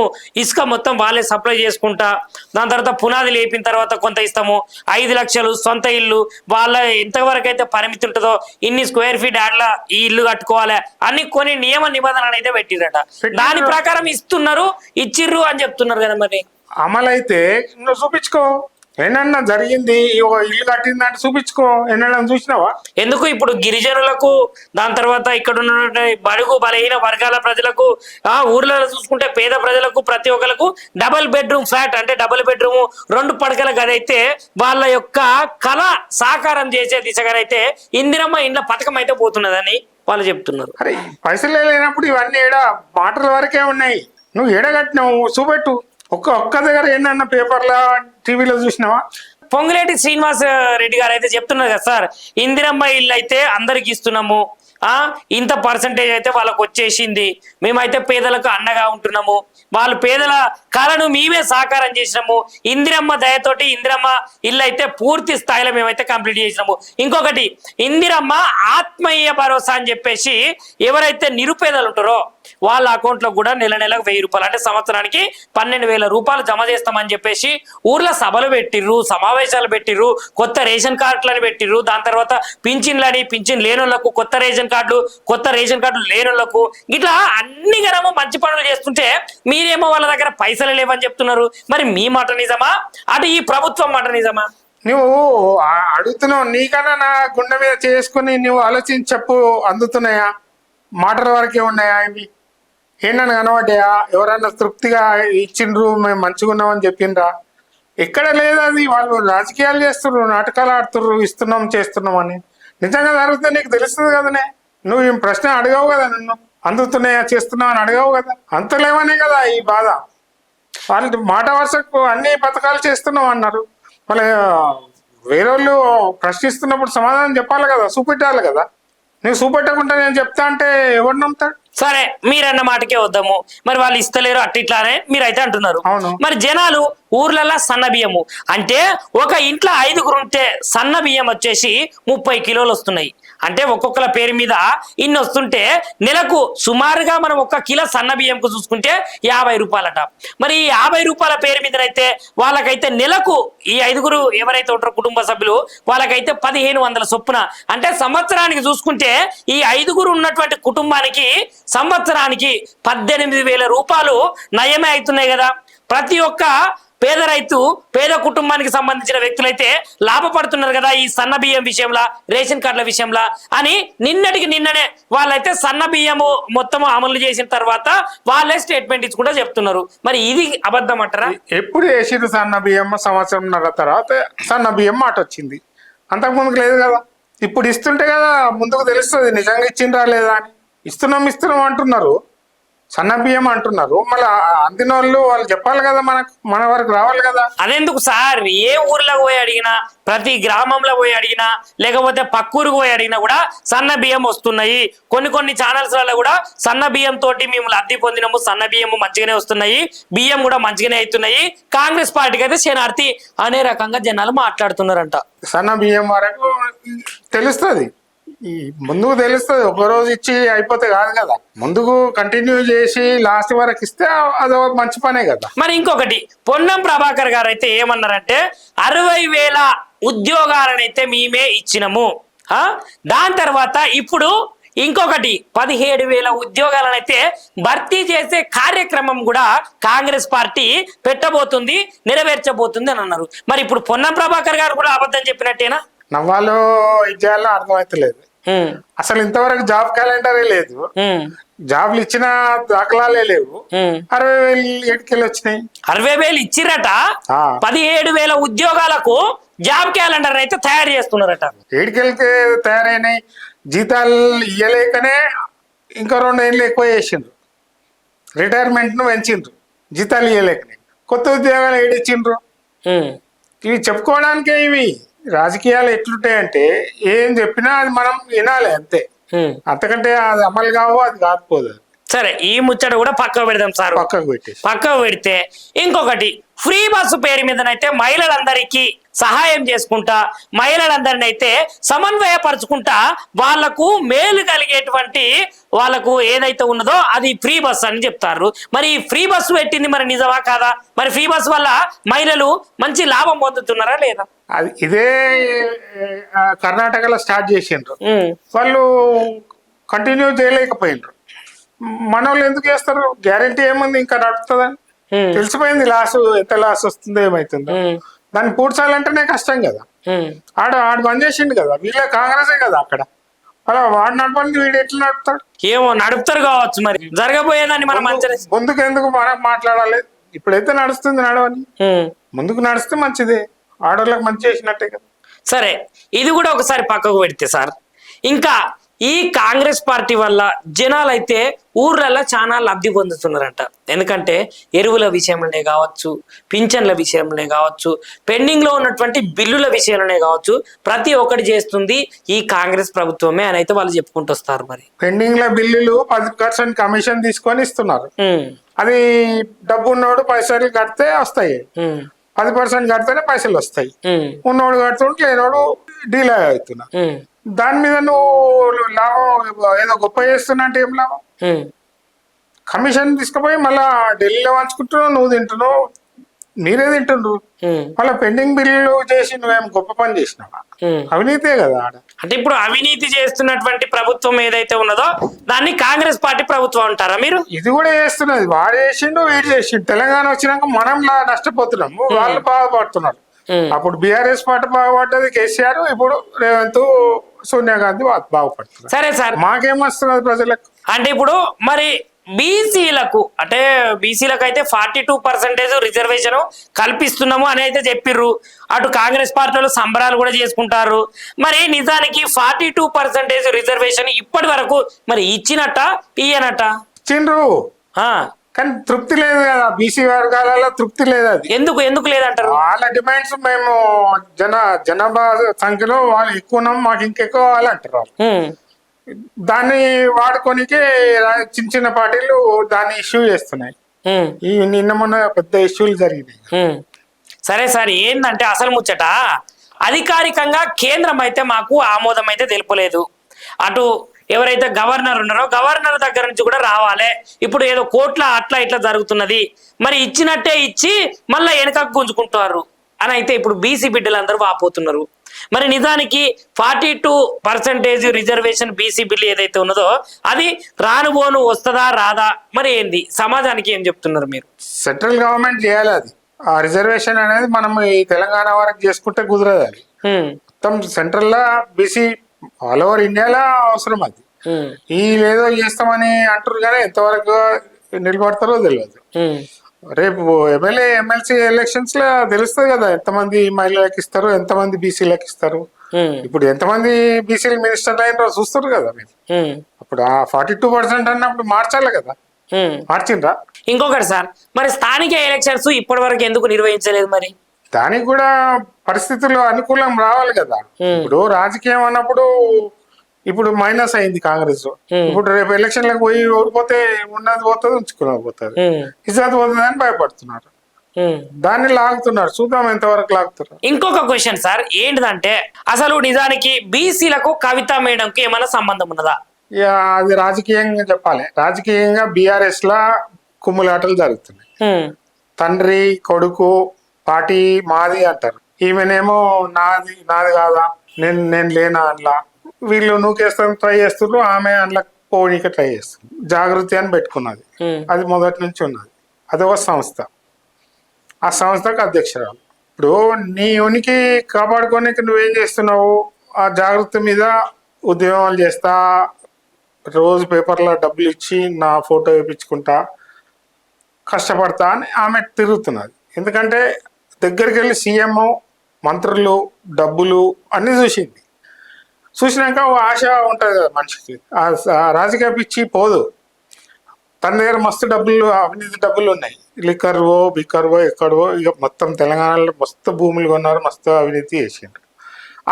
ఇసుక మొత్తం వాళ్ళే సప్లై చేసుకుంటా, దాని తర్వాత పునాది లేపిన తర్వాత కొంత ఇస్తాము, 5 లక్షలు సొంత ఇల్లు, వాళ్ళ ఎంతవరకు అయితే పరిమితి ఉంటుందో ఇన్ని స్క్వేర్ ఫీట్ ఆడలా ఈ ఇల్లు కట్టుకోవాలి అని కొన్ని నియమ నిబంధనలు అయితే పెట్టిరట. దాని ప్రకారం ఇస్తున్నారు, ఇచ్చిర్రు అని చెప్తున్నారు కదా. మరి అమలైతే నువ్వు చూపించుకో, ఏనన్నా జరిగింది ఇల్లు కట్టిందంటే చూపించుకో, ఎన్నైనా చూసినావా? ఎందుకు ఇప్పుడు గిరిజనులకు, దాని తర్వాత ఇక్కడ ఉన్న బడుగు బలహీన వర్గాల ప్రజలకు, ఊర్లలో చూసుకుంటే పేద ప్రజలకు ప్రతి ఒక్కరికి డబుల్ బెడ్రూమ్ ఫ్లాట్ అంటే డబుల్ బెడ్రూమ్ 2 పడకల గది అయితే వాళ్ళ యొక్క కళ సాకారం చేసే దిశగానైతే ఇందిరమ్మ ఇండ్ల పథకం అయితే పోతున్నదని వాళ్ళు చెప్తున్నారు. అరే పైసలు లేనప్పుడు ఇవన్నీ ఏడా మాటల వరకే ఉన్నాయి, నువ్వు ఏడగట్టినావు చూపెట్టు. ఒక్క దగ్గర ఏంటన్నా పేపర్లో టీవీలో చూసినావా? పొంగులేటి శ్రీనివాస్ రెడ్డి గారు అయితే చెప్తున్నారు కదా సార్, ఇందిరమ్మ ఇల్లు అయితే అందరికి ఇస్తున్నాము, ఇంత పర్సంటేజ్ అయితే వాళ్ళకు వచ్చేసింది, మేమైతే పేదలకు అండగా ఉంటున్నాము, వాళ్ళు పేదల కళను మేమే సాకారం చేసినాము, ఇందిరమ్మ దయతోటి ఇందిరమ్మ ఇల్లు అయితే పూర్తి స్థాయిలో మేమైతే కంప్లీట్ చేసినాము. ఇంకొకటి ఇందిరమ్మ ఆత్మీయ భరోసా అని చెప్పేసి ఎవరైతే నిరుపేదలు ఉంటారో వాళ్ళ అకౌంట్లో కూడా నెల నెలకు 1000 రూపాయలు అంటే సంవత్సరానికి 12,000 రూపాయలు జమ చేస్తామని చెప్పేసి ఊర్లో సభలు పెట్టిర్రు, సమావేశాలు పెట్టిర్రు, కొత్త రేషన్ కార్డులని పెట్టిర్రు, దాని తర్వాత పింఛన్లని, పింఛన్ లేనోళ్లకు కొత్త రేషన్ కార్డులు లేనోళ్లకు, ఇట్లా అన్ని గనము మంచి పనులు చేస్తుంటే మీరేమో వాళ్ళ దగ్గర పైసలు లేవని చెప్తున్నారు. మరి మీ మాట నిజమా, అటు ఈ ప్రభుత్వం మాట నిజమా? నువ్వు అడుగుతున్నావు, నీకన్నా నా గుండె మీద చేసుకుని నువ్వు ఆలోచించి చెప్పు, అందుతున్నాయా? మాటల వరకే ఉన్నాయా? ఇవి ఏంటని కనబడ్డాయా? ఎవరన్నా తృప్తిగా ఇచ్చిండ్రు, మేము మంచిగా ఉన్నామని చెప్పిండ్రా? ఎక్కడ లేదు. అది వాళ్ళు రాజకీయాలు చేస్తుర్రు, నాటకాలు ఆడుతుర్రు, ఇస్తున్నాం చేస్తున్నాం అని. నిజంగా జరిగితే నీకు తెలుస్తుంది కదనే, నువ్వు ఈ ప్రశ్న అడగవు కదా, నన్ను అందుతున్నాయా చేస్తున్నావు అని అడగవు కదా. అంతలేమనే కదా ఈ బాధ. వాళ్ళు మాట వరుసకు అన్ని పథకాలు చేస్తున్నాం అన్నారు, మళ్ళీ వేరే వాళ్ళు ప్రశ్నిస్తున్నప్పుడు సమాధానం చెప్పాలి కదా, చూపెట్టాలి కదా. నువ్వు చూపెట్టకుండా నేను చెప్తా అంటే ఎవరు నమ్ముతాడు? సరే మీరన్న మాటకే వద్దాము, మరి వాళ్ళు ఇస్తలేరు అట్టిట్లానే మీరైతే అంటున్నారు. అవును. మరి జనాలు ఊర్లలో సన్న బియ్యము అంటే ఒక ఇంట్లో 5గురు ఉంటే సన్న బియ్యం వచ్చేసి 30 కిలోలు వస్తున్నాయి. అంటే ఒక్కొక్కల పేరు మీద ఇన్ని వస్తుంటే నెలకు సుమారుగా మనం 1 కిలో సన్న బియ్యంకు చూసుకుంటే 50 రూపాయలట. మరి ఈ 50 రూపాయల పేరు మీదనైతే వాళ్ళకైతే నెలకు ఈ 5గురు ఎవరైతే ఉంటారో కుటుంబ సభ్యులు వాళ్ళకైతే 1500 చొప్పున, అంటే సంవత్సరానికి చూసుకుంటే ఈ 5గురు ఉన్నటువంటి కుటుంబానికి సంవత్సరానికి 18,000 రూపాయలు నయమే అవుతున్నాయి కదా. ప్రతి ఒక్క పేద రైతు, పేద కుటుంబానికి సంబంధించిన వ్యక్తులైతే లాభపడుతున్నారు కదా ఈ సన్న బియ్యం విషయంలో, రేషన్ కార్డుల విషయంలో అని. నిన్ననే వాళ్ళైతే సన్న బియ్యము మొత్తం అమలు చేసిన తర్వాత వాళ్ళే స్టేట్మెంట్ ఇచ్చుకుంటూ చెప్తున్నారు. మరి ఇది అబద్ధం అంటారా? ఎప్పుడు వేసిరు సన్న బియ్యం? సంవత్సరంన్నర తర్వాత సన్న బియ్యం మాట వచ్చింది, అంతకు ముందుకు లేదు కదా. ఇప్పుడు ఇస్తుంటే కదా ముందుకు తెలుస్తుంది నిజంగా ఇచ్చిండ్రా లేదా అని. ఇస్తున్నాం అంటున్నారు, సన్న బియ్యం అంటున్నారు, మళ్ళీ అందిన వాళ్ళు చెప్పాలి కదా, మన వరకు రావాలి కదా. అదెందుకు సార్, ఏ ఊర్లో పోయి అడిగినా, ప్రతి గ్రామంలో పోయి అడిగినా, లేకపోతే పక్కూరుకు పోయి అడిగినా కూడా సన్న బియ్యం వస్తున్నాయి. కొన్ని ఛానల్స్లలో కూడా సన్న బియ్యం తోటి మేము లబ్ధి పొందినాము, సన్న బియ్యం మంచిగానే వస్తున్నాయి, బియ్యం కూడా మంచిగానే అవుతున్నాయి, కాంగ్రెస్ పార్టీకి అయితే శనార్థి అనే రకంగా జనాలు మాట్లాడుతున్నారంట. సన్న బియ్యం వరకు తెలుస్తుంది, ఈ ముందుకు తెలుస్తుంది, ఒక రోజు ఇచ్చి అయిపోతే కాదు కదా, ముందుకు కంటిన్యూ చేసి లాస్ట్ వరకు ఇస్తే అదో మంచి పనే కదా. మరి ఇంకొకటి, పొన్నం ప్రభాకర్ గారు అయితే ఏమన్నారంటే 60,000 ఉద్యోగాలనైతే మేమే ఇచ్చినాము. దాని తర్వాత ఇప్పుడు ఇంకొకటి 17,000 ఉద్యోగాలనైతే భర్తీ చేసే కార్యక్రమం కూడా కాంగ్రెస్ పార్టీ పెట్టబోతుంది, నెరవేర్చబోతుంది అని అన్నారు. మరి ఇప్పుడు పొన్నం ప్రభాకర్ గారు కూడా అబద్ధం చెప్పినట్టేనా? నవ్వాలో ఇచ్చేయాలో అర్థమైతలేదు. అసలు ఇంతవరకు జాబ్ క్యాలెండరే లేదు, జాబ్లు ఇచ్చిన దాఖలాలే లేవు. 60,000 ఎటుకెళ్ళి వచ్చినాయి? 60,000 ఇచ్చిరట, 17,000 ఉద్యోగాలకు జాబ్ క్యాలెండర్ అయితే తయారు చేస్తున్నారట. ఏడుకెళ్ళకి తయారైనాయి, జీతాలు ఇయ్యలేకనే ఇంకా 2 ఏళ్ళు ఎక్కువ చేసిండ్రు, రిటైర్మెంట్ ను పెంచిండ్రు, జీతాలు ఇయ్యలేకనే. కొత్త ఉద్యోగాలు ఏడిచ్చిండ్రు? ఇవి చెప్పుకోవడానికే. ఇవి రాజకీయాలు ఎట్లుంటాయంటే ఏం చెప్పినా అది మనం వినాలి అంతే, అంతకంటే అది అమలు కావు, అది కాకపోదు. సరే, ఈ ముచ్చట కూడా పక్కకు పెడదాం సార్. పక్కకు పెడితే ఇంకొకటి, ఫ్రీ బస్సు పేరు మీదనైతే మహిళలందరికీ సహాయం చేసుకుంటా, మహిళలందరినీ అయితే సమన్వయపరుచుకుంటా వాళ్లకు మేలు కలిగేటువంటి వాళ్ళకు ఏదైతే ఉన్నదో అది ఫ్రీ బస్ అని చెప్తారు. మరి ఈ ఫ్రీ బస్సు పెట్టింది మరి నిజమా కాదా? మరి ఫ్రీ బస్ వల్ల మహిళలు మంచి లాభం పొందుతున్నారా లేదా? అది ఇదే కర్ణాటకలో స్టార్ట్ చేసిండ్రు, వాళ్ళు కంటిన్యూ చేయలేకపోయినరు. మన వాళ్ళు ఎందుకు చేస్తారు? గ్యారంటీ ఏముంది, ఇంకా నడుపుతుందని తెలిసిపోయింది. ఎంత లాస్ వస్తుందో ఏమైతుందో దాన్ని పూడ్చాలంటేనే కష్టం కదా. ఆడు బంద్ చేసిండు కదా, వీళ్ళ కాంగ్రెసే కదా అక్కడ, అలా వాడు నడపండి, వీడు ఎట్లా నడుపుతాడు? ఏమో నడుపుతారు కావచ్చు, మరి జరగబోయేదాన్ని మనం ముందుకు ఎందుకు మనం మాట్లాడాలి? ఇప్పుడైతే నడుస్తుంది, నడవని ముందుకు నడిస్తే మంచిదే, ఆడోళ్ళకి మంచి చేసినట్టే కదా. సరే, ఇది కూడా ఒకసారి పక్కకు పెడితే సార్, ఇంకా ఈ కాంగ్రెస్ పార్టీ వల్ల జనాలైతే ఊర్లలో చాలా లబ్ధి పొందుతున్నారంట. ఎందుకంటే ఎరువుల విషయంలోనే కావచ్చు, పింఛన్ల విషయంలోనే కావచ్చు, పెండింగ్ లో ఉన్నటువంటి బిల్లుల విషయంలోనే కావచ్చు, ప్రతి ఒక్కటి చేస్తుంది ఈ కాంగ్రెస్ ప్రభుత్వమే అని అయితే వాళ్ళు చెప్పుకుంటూ వస్తారు. మరి పెండింగ్ లో బిల్లులు 10% కమిషన్ తీసుకొని ఇస్తున్నారు. అది డబ్బు ఉన్నోడు పైసలు కడితే వస్తాయి, 10% కడితేనే పైసలు వస్తాయి. ఉన్నోడు కడుతుంటే లేనోడు డీలే అవుతున్నా. దాని మీద నువ్వు లాభం ఏదో గొప్ప చేస్తున్నా అంటే ఏం లాభం? కమిషన్ తీసుకుపోయి మళ్ళా ఢిల్లీలో పంచుకుంటున్నావు, నువ్వు తింటున్నావు, మీరే తింటుండ్రు. మళ్ళీ పెండింగ్ బిల్లు చేసి నువ్వేం గొప్ప పని చేసినావా? అవినీతే కదా ఆడ. అంటే ఇప్పుడు అవినీతి చేస్తున్నటువంటి ప్రభుత్వం ఏదైతే ఉన్నదో దాన్ని కాంగ్రెస్ పార్టీ ప్రభుత్వం అంటారా మీరు? ఇది కూడా చేస్తున్నది, వాడు చేసిండు, వీడు చేసిండు. తెలంగాణ వచ్చినాక మనం నష్టపోతున్నాము, వాళ్ళు బాగుపడుతున్నారు. అప్పుడు బీఆర్ఎస్ పార్టీ బాగుపడ్డది కేసీఆర్, ఇప్పుడు రేవంత్ సోనియా గాంధీ బాగుపడుతున్నారు. సరే సార్, మాకేం వస్తున్నది ప్రజలకు? అంటే ఇప్పుడు మరి బీసీలకు అయితే 42% రిజర్వేషన్ కల్పిస్తున్నాము అని అయితే చెప్పిర్రు. అటు కాంగ్రెస్ పార్టీలో సంబరాలు కూడా చేసుకుంటారు. మరి నిజానికి 42% రిజర్వేషన్ ఇప్పటి వరకు మరి ఇచ్చినట్ట ఇయ్యనట్ట? ఇచ్చిండ్రు, కానీ తృప్తి లేదు కదా, బీసీ వర్గాలలో తృప్తి లేదు. అది ఎందుకు లేదంటారు? వాళ్ళ డిమాండ్స్ మేము జనాభా సంఖ్యలో వాళ్ళు ఎక్కువ ఉన్నాం, మాకు ఇంకెక్కువ కావాలంటారు. దాన్ని వాడుకోనికే చిన్న చిన్న పార్టీలు దాన్ని ఇష్యూ చేస్తున్నాయి. ఈ నిన్న మొన్న పెద్ద ఇష్యూలు జరిగినాయి. సరే సార్, ఏంటంటే అసలు ముచ్చట అధికారికంగా కేంద్రం అయితే మాకు ఆమోదం అయితే తెలుపలేదు. అటు ఎవరైతే గవర్నర్ ఉన్నారో గవర్నర్ దగ్గర నుంచి కూడా రావాలి. ఇప్పుడు ఏదో కోట్ల అట్లా ఇట్లా జరుగుతున్నది, మరి ఇచ్చినట్టే ఇచ్చి మళ్ళీ వెనకకు గుంజుకుంటారు అని అయితే ఇప్పుడు బీసీ బిడ్డలందరూ వాపోతున్నారు. మరి నిజానికి 42% రిజర్వేషన్ బీసీ బిల్లు ఏదైతే ఉన్నదో అది రానుబోను వస్తుందా రాదా? మరి ఏంది సమాజానికి ఏం చెప్తున్నారు మీరు? సెంట్రల్ గవర్నమెంట్ చేయాలి అది. ఆ రిజర్వేషన్ అనేది మనం ఈ తెలంగాణ వరకు చేసుకుంటే కుదరదు. అది మొత్తం సెంట్రల్ లా బీసీ ఆల్ ఓవర్ ఇండియాలో అవసరం. అది ఈ లేదో చేస్తామని అంటారు కానీ ఎంతవరకు నిలబడతారో తెలియదు. రేపు ఎమ్మెల్యే ఎమ్మెల్సీ ఎలక్షన్స్ లో తెలుస్తుంది కదా ఎంతమంది మహిళలకు ఇస్తారు, ఎంతమంది బీసీలకు ఇస్తారు. ఇప్పుడు ఎంతమంది బీసీలు మినిస్టర్లు అయినారో చూస్తారు కదా మీరు. అప్పుడు ఆ 42% అన్నప్పుడు మార్చాలి కదా. మార్చిండ్రా? ఇంకొకటి సార్, మరి స్థానిక ఎలక్షన్స్ ఇప్పటి వరకు ఎందుకు నిర్వహించలేదు మరి? దానికి కూడా పరిస్థితులు అనుకూలం రావాలి కదా. ఇప్పుడు రాజకీయం అన్నప్పుడు ఇప్పుడు మైనస్ అయింది కాంగ్రెస్. ఇప్పుడు రేపు ఎలక్షన్లకు పోయి ఓడిపోతే ఉన్నది పోతుంది, ఉంచుకున్నది పోతుంది, ఇజ్జత్ పోతుంది అని భయపడుతున్నారు. దాన్ని లాగుతున్నారు, చూద్దాం ఎంతవరకు లాగుతున్నారు. ఇంకొక క్వశ్చన్ సార్ ఏంటిదంటే, అసలు నిజానికి బీసీలకు కవిత మేడంకి ఏమైనా సంబంధం ఉన్నదా? ఇక అది రాజకీయంగా చెప్పాలి. రాజకీయంగా బీఆర్ఎస్ లా కుమ్ములాటలు జరుగుతున్నాయి. తండ్రి కొడుకు పార్టీ మాది అంటారు, ఈమెనేమో నాది కాదా, నేను లేనా అందులో. వీళ్ళు నూకేస్తాను ట్రై చేస్తున్నారు, ఆమె అందులో పోనీకి ట్రై చేస్తుంది. జాగృతి అని పెట్టుకున్నది, అది మొదటి నుంచి ఉన్నది. అదొక సంస్థ, ఆ సంస్థకు అధ్యక్షురాలు. ఇప్పుడు నీ ఉనికి కాపాడుకోనికి నువ్వేం చేస్తున్నావు? ఆ జాగృతి మీద ఉద్యమాలు చేస్తా, రోజు పేపర్లో డబ్బులు ఇచ్చి నా ఫోటో వేయించుకుంటా, కష్టపడతా అని ఆమె తిరుగుతున్నది. ఎందుకంటే దగ్గరికి వెళ్ళి సీఎం, మంత్రులు, డబ్బులు అన్నీ చూసింది. చూసినాక ఓ ఆశ ఉంటుంది కదా మనిషికి. ఆ రాజకీయ పిచ్చి పోదు. తన దగ్గర మస్తు డబ్బులు, అవినీతి డబ్బులు ఉన్నాయి. లిక్కర్వో బిక్కర్వో ఎక్కడవో, ఇక మొత్తం తెలంగాణలో మస్తు భూములు కొన్నారు, మస్తు అవినీతి చేసిండ్రు.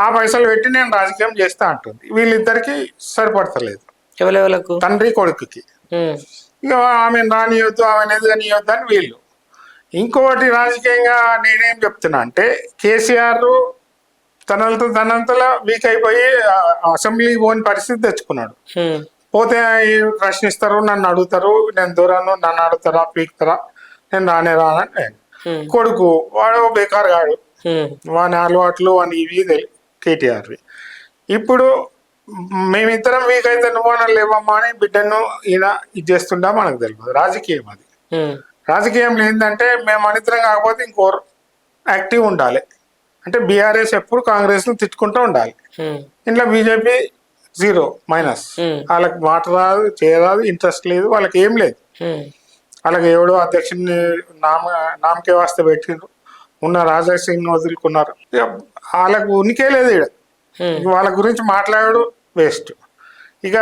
ఆ పైసలు పెట్టి నేను రాజకీయం చేస్తా అంటుంది. వీళ్ళిద్దరికి సరిపడతలేదు, ఎవరెవరకు? తండ్రి కొడుకుకి. ఇక ఆమెను రానియొద్దు, ఆమెను ఎదుగనియొద్దు అని వీళ్ళు. ఇంకోటి రాజకీయంగా నేనేం చెప్తున్నా అంటే, కేసీఆర్ తనంతలా వీక్ అయిపోయి అసెంబ్లీ పోని పరిస్థితి తెచ్చుకున్నాడు. పోతే ప్రశ్నిస్తారు, నన్ను అడుగుతారు, నేను దూరాను, నన్ను అడుగుతారా, పీకుతారా, నేను రానని. కొడుకు వాడు బేకార్ గాడు, వాని అలవాట్లు వాని ఇవి కేటీఆర్వి. ఇప్పుడు మేమిద్దరం వీక్ అయితే నువ్వు లేవమ్మా అని బిడ్డను ఈయన ఇది చేస్తుంటా మనకు తెలియదు. రాజకీయం అది. రాజకీయం ఏంటంటే మేము అనితరం కాకపోతే ఇంకోరు యాక్టివ్ ఉండాలి. అంటే బీఆర్ఎస్ ఎప్పుడు కాంగ్రెస్ ను తిట్టుకుంటూ ఉండాలి. ఇంట్లో బీజేపీ జీరో మైనస్. వాళ్ళకి మాట రాదు, చేయరాదు, ఇంట్రెస్ట్ లేదు, వాళ్ళకి ఏం లేదు. వాళ్ళకి ఎవడో అధ్యక్షుడిని నామకే వాస్తే పెట్టిండ్రు, ఉన్న రాజా సింగ్ వదులుకున్నారు. వాళ్ళకు ఉనికే లేదు ఇక్కడ. వాళ్ళ గురించి మాట్లాడు వేస్ట్. ఇక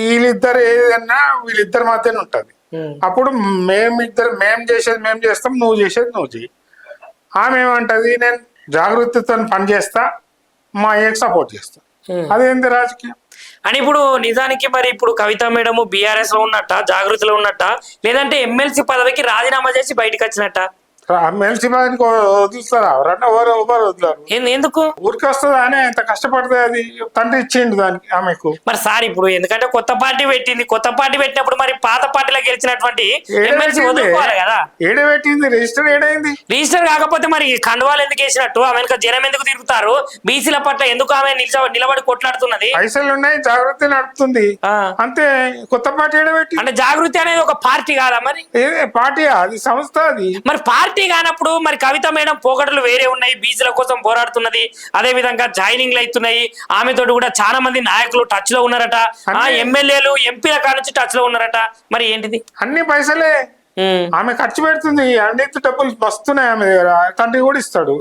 వీళ్ళిద్దరు ఏదన్నా వీళ్ళిద్దరి మధ్యన ఉంటుంది. అప్పుడు మేం చేసేది మేము చేస్తాం, నువ్వు చేసేది నువ్వు చెయ్యి. ఆమె ఏమంటది, నేను జాగృతితో పని చేస్తా, మా అయ్యకి సపోర్ట్ చేస్తా. అదేంది రాజకీయం అని? ఇప్పుడు నిజానికి మరి ఇప్పుడు కవిత మేడం బీఆర్ఎస్ లో ఉన్నట్ట, జాగృతిలో ఉన్నట్ట, లేదంటే ఎమ్మెల్సీ పదవికి రాజీనామా చేసి బయటకు వచ్చినట్ట? ఎమ్మెల్సీ పదవికి వదులుతారా? ఎవరన్నా ఎవరు వదిలారు? ఎందుకు? ఊరికి వస్తుందా అని ఎంత కష్టపడితే అది తండ్రి ఇచ్చిండు దానికి ఆమెకు. మరి సార్ ఇప్పుడు ఎందుకంటే కొత్త పార్టీ పెట్టింది, కొత్త పార్టీ పెట్టినప్పుడు మరి పాత పార్టీలో గెలిచినటువంటి ఎమ్మెల్సీ వదులుకోవాలి కదా. ఏడే పెట్టింది, రిజిస్టర్ ఏడైంది? రిజిస్టర్ కాకపోతే మరి కండువాలు ఎందుకు వేసినట్టు? ఆమె జనం ఎందుకు తిరుగుతారు? బీసీల పట్ల ఎందుకు ఆమె నిలబడి కొట్లాడుతున్నది? పైసలు ఉన్నాయి, జాగృతి నడుపుతుంది అంతే. కొత్త పార్టీ ఏడబెట్టి అంటే జాగృతి అనేది ఒక పార్టీ కాదా మరి? పార్టీ అది సంస్థ. అది మరి పార్టీ కానప్పుడు మరి కవిత మేడం పోగడలు వేరే ఉన్నాయి, బీసీల కోసం పోరాడుతున్నది, అదే విధంగా జాయినింగ్లు అవుతున్నాయి. ఆమెతో కూడా చాలా మంది నాయకులు టచ్ లో ఉన్నారట, ఎమ్మెల్యేలు ఎంపీల కానుంచి టచ్ లో ఉన్నారట. మరి ఏంటిది? అన్ని పైసలే ఆమె ఖర్చు పెడుతుంది. అన్నిటి డబ్బులు వస్తున్నాయి ఆమె దగ్గర. తండ్రి కూడా ఇస్తాడు,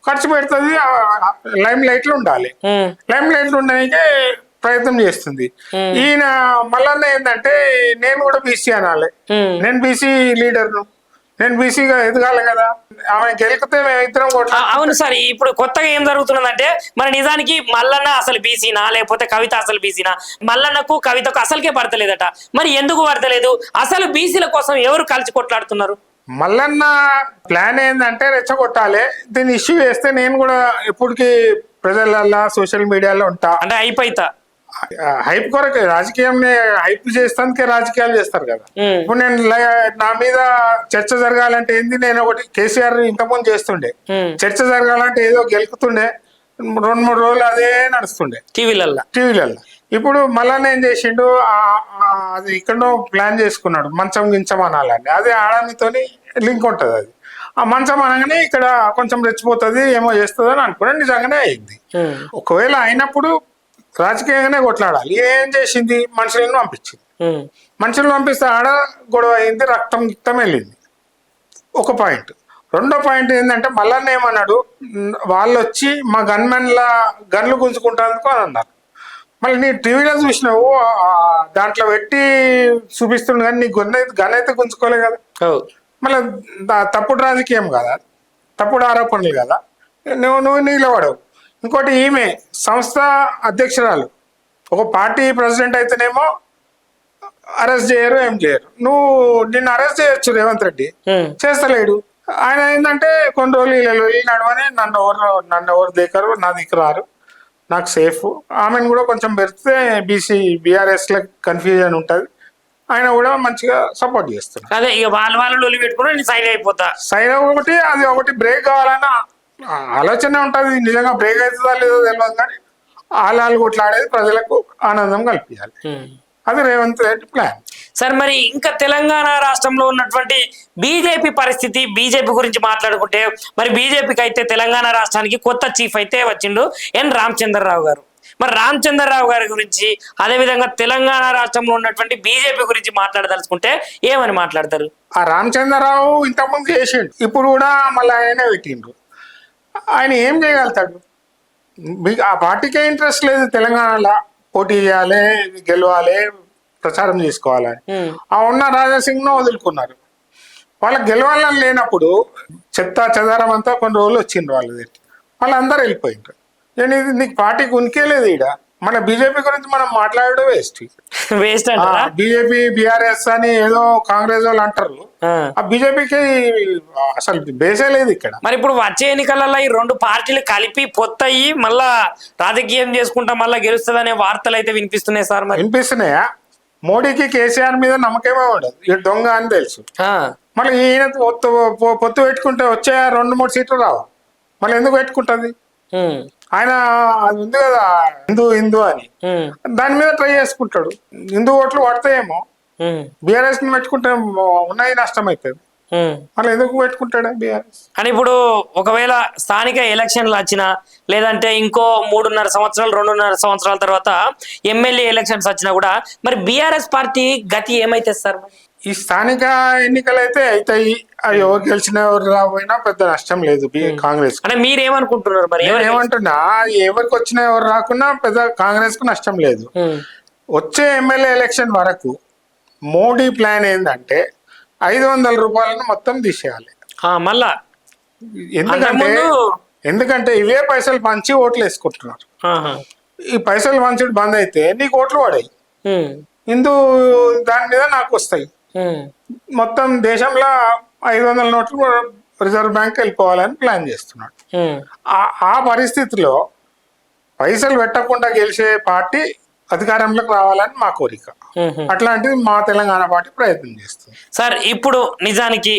ఖర్చు పెడుతుంది. లైమ్ లైట్ లో ఉండాలి, లైమ్ లైట్ లో ఉండడానికి ప్రయత్నం చేస్తుంది. ఈయన మళ్ళా ఏంటంటే, నేను కూడా బీసీ అనాలి, నేను బీసీ లీడర్ను, నేను బీసీగా ఎదగాలి కదా. ఆమె గెలికితే మేమిద్దరం కూడా. అవును సార్, ఇప్పుడు కొత్తగా ఏం జరుగుతున్నదంటే, మరి నిజానికి మల్లన్న అసలు బీసీనా లేకపోతే కవిత అసలు బీసీనా? మల్లన్నకు కవితకు అసలుకే పడతలేదట. మరి ఎందుకు పడతలేదు? అసలు బీసీల కోసం ఎవరు కలిసి కొట్లాడుతున్నారు? మల్లన్న ప్లాన్ ఏంటంటే రెచ్చగొట్టాలి, దీన్ని ఇష్యూ చేస్తే నేను కూడా ఎప్పటికీ ప్రజలల్లో సోషల్ మీడియాలో ఉంటా అంటే అయిపోయితా. హైప్ కొరకే రాజకీయం, హైప్ చేస్తానికే రాజకీయాలు చేస్తారు కదా. ఇప్పుడు నేను నా మీద చర్చ జరగాలంటే ఏంది, నేను ఒకటి కేసీఆర్ ఇంతకుముందు చేస్తుండే, చర్చ జరగాలంటే ఏదో గెలుకుతుండే, 2-3 రోజులు అదే నడుస్తుండే టీవీలలో. ఇప్పుడు మళ్ళా ఏం చేసిండు, అది ఎక్కడో ప్లాన్ చేసుకున్నాడు, మంచం గించం అనాలని. అదే ఆడమితోని లింక్ ఉంటుంది. అది ఆ మంచం అనగానే ఇక్కడ కొంచెం రెచ్చిపోతుంది, ఏమో చేస్తుంది అని అనుకున్నా. నిజంగానే అయింది. ఒకవేళ అయినప్పుడు రాజకీయంగానే కొట్లాడాలి. ఏం చేసింది, మనుషులను పంపించింది. మనుషులను పంపిస్తే ఆడ గొడవ అయింది, రక్తం వెళ్ళింది. ఒక పాయింట్. రెండో పాయింట్ ఏంటంటే, మల్లన్న ఏమన్నాడు, వాళ్ళు వచ్చి మా గన్మెన్ల గన్లు గుంజుకుంటానికి అని అన్నారు. మళ్ళీ నీ టీవీలో చూసినావు దాంట్లో పెట్టి చూపిస్తుండు కానీ నీ గన్నైతే గుంజుకోలే కదా. మళ్ళీ తప్పుడు రాజకీయం కదా, తప్పుడు ఆరోపణలు కదా, నువ్వు నిలబడవు. ఇంకోటి ఈమె సంస్థ అధ్యక్షురాలు, ఒక పార్టీ ప్రెసిడెంట్ అయితేనేమో అరెస్ట్ చేయరు, ఏం చేయరు. నువ్వు నిన్ను అరెస్ట్ చేయొచ్చు రేవంత్ రెడ్డి, చేస్తలేడు. ఆయన ఏంటంటే కొన్ని రోజులు వీళ్ళు నడవని నన్ను ఎవరు దిక్కరు, నా దిక్కు రారు, నాకు సేఫ్. ఆమెను కూడా కొంచెం పెడితే బీఆర్ఎస్ లో కన్ఫ్యూజన్ ఉంటుంది, ఆయన కూడా మంచిగా సపోర్ట్ చేస్తున్నారు. అదే ఇక వాళ్ళు పెట్టుకుని సైన్ అయిపోతా. సైన్ ఒకటి అది ఒకటి బ్రేక్ కావాలన్న ఆలోచన ఉంటుంది. నిజంగా బ్రేక్ అవుతుందా లేదో తెలియదు, కానీ ఆలాలు కొట్లాడేది ప్రజలకు ఆనందం కల్పించాలి. అది రేవంత్ రెడ్డి ప్లాన్. సార్ మరి ఇంకా తెలంగాణ రాష్ట్రంలో ఉన్నటువంటి బీజేపీ పరిస్థితి, బీజేపీ గురించి మాట్లాడుకుంటే మరి బీజేపీకి అయితే తెలంగాణ రాష్ట్రానికి కొత్త చీఫ్ అయితే వచ్చిండు ఎన్ రామచంద్రరావు గారు. మరి రామచంద్రరావు గారి గురించి, అదేవిధంగా తెలంగాణ రాష్ట్రంలో ఉన్నటువంటి బీజేపీ గురించి మాట్లాడదలుచుకుంటే ఏమని మాట్లాడతారు? ఆ రామచంద్రరావు ఇంతకుముందు చేసిండు, ఇప్పుడు కూడా మళ్ళీ ఆయనే పెట్టిండు. ఆయన ఏం చేయగలుగుతాడు? ఆ పార్టీకే ఇంట్రెస్ట్ లేదు తెలంగాణలో పోటీ చేయాలి, గెలవాలి, ప్రచారం చేసుకోవాలని. ఆ ఉన్న రాజాసింగ్ ను వదులుకున్నారు. వాళ్ళకి గెలవాలని లేనప్పుడు చెత్త చెదారం అంతా కొన్ని రోజులు వచ్చిండ్రు వాళ్ళందరూ వెళ్ళిపోయిండ్రు. నీకు పార్టీకి ఉనికే లేదు. ఈడ మన బీజేపీ గురించి మనం మాట్లాడడం వేస్ట్. బీజేపీ బీఆర్ఎస్ అని ఏదో కాంగ్రెస్ వాళ్ళు అంటారు, ఆ బీజేపీకి అసలు బేసే లేదు ఇక్కడ. మరి ఇప్పుడు వచ్చే ఎన్నికలలో ఈ రెండు పార్టీలు కలిపి పొత్తయి మళ్ళా రాజకీయం చేసుకుంటా మళ్ళా గెలుస్తుందనే వార్తలు అయితే వినిపిస్తున్నాయి సార్. మరి వినిపిస్తున్నాయా? మోడీకి కేసీఆర్ మీద నమ్మకమే ఉండదు, ఈ దొంగ అని తెలుసు. మళ్ళీ ఈయన పొత్తు పెట్టుకుంటే వచ్చే 2-3 సీట్లు రావు. మళ్ళీ ఎందుకు పెట్టుకుంటుంది? ఆయన అది ఉంది కదా హిందూ అని, దాని మీద ట్రై చేసుకుంటాడు. హిందూ ఓట్లు పడతాయేమో, బీఆర్ఎస్ ని పెట్టుకుంటే ఉన్నాయి, నష్టం అవుతుంది. మళ్ళీ ఎందుకు పెట్టుకుంటాడు బీఆర్ఎస్ అని? ఇప్పుడు ఒకవేళ స్థానిక ఎలక్షన్లు వచ్చినా, లేదంటే ఇంకో 3.5 సంవత్సరాలు 2.5 సంవత్సరాల తర్వాత ఎమ్మెల్యే ఎలక్షన్స్ వచ్చినా కూడా మరి బీఆర్ఎస్ పార్టీ గతి ఏమైతే సార్? ఈ స్థానిక ఎన్నికలు అయితే అవుతాయి, అవి ఎవరు గెలిచిన ఎవరు రాకపోయినా పెద్ద నష్టం లేదు కాంగ్రెస్. అంటే మీరేమనుకుంటున్నారు? మరి ఏమంటున్నా, ఎవరికి వచ్చినా ఎవరు రాకున్నా పెద్ద కాంగ్రెస్ కు నష్టం లేదు. వచ్చే ఎమ్మెల్యే ఎలక్షన్ వరకు మోడీ ప్లాన్ ఏంటంటే 500 రూపాయలను మొత్తం తీసేయాలి మళ్ళా. ఎందుకంటే ఇవే పైసలు పంచి ఓట్లు వేసుకుంటున్నారు. ఈ పైసలు పంచుడు బంద్ అయితే నీకు ఓట్లు పడాయి, హిందూ దాని మీద నాకు వస్తాయి. మొత్తం దేశంలో 500 నోట్లు రిజర్వ్ బ్యాంక్ వెళ్ళిపోవాలని ప్లాన్ చేస్తున్నాడు. ఆ పరిస్థితిలో పైసలు పెట్టకుండా గెలిచే పార్టీ అధికారంలోకి రావాలని మా కోరిక. అట్లాంటిది మా తెలంగాణ పార్టీ ప్రయత్నం చేస్తుంది. సార్ ఇప్పుడు నిజానికి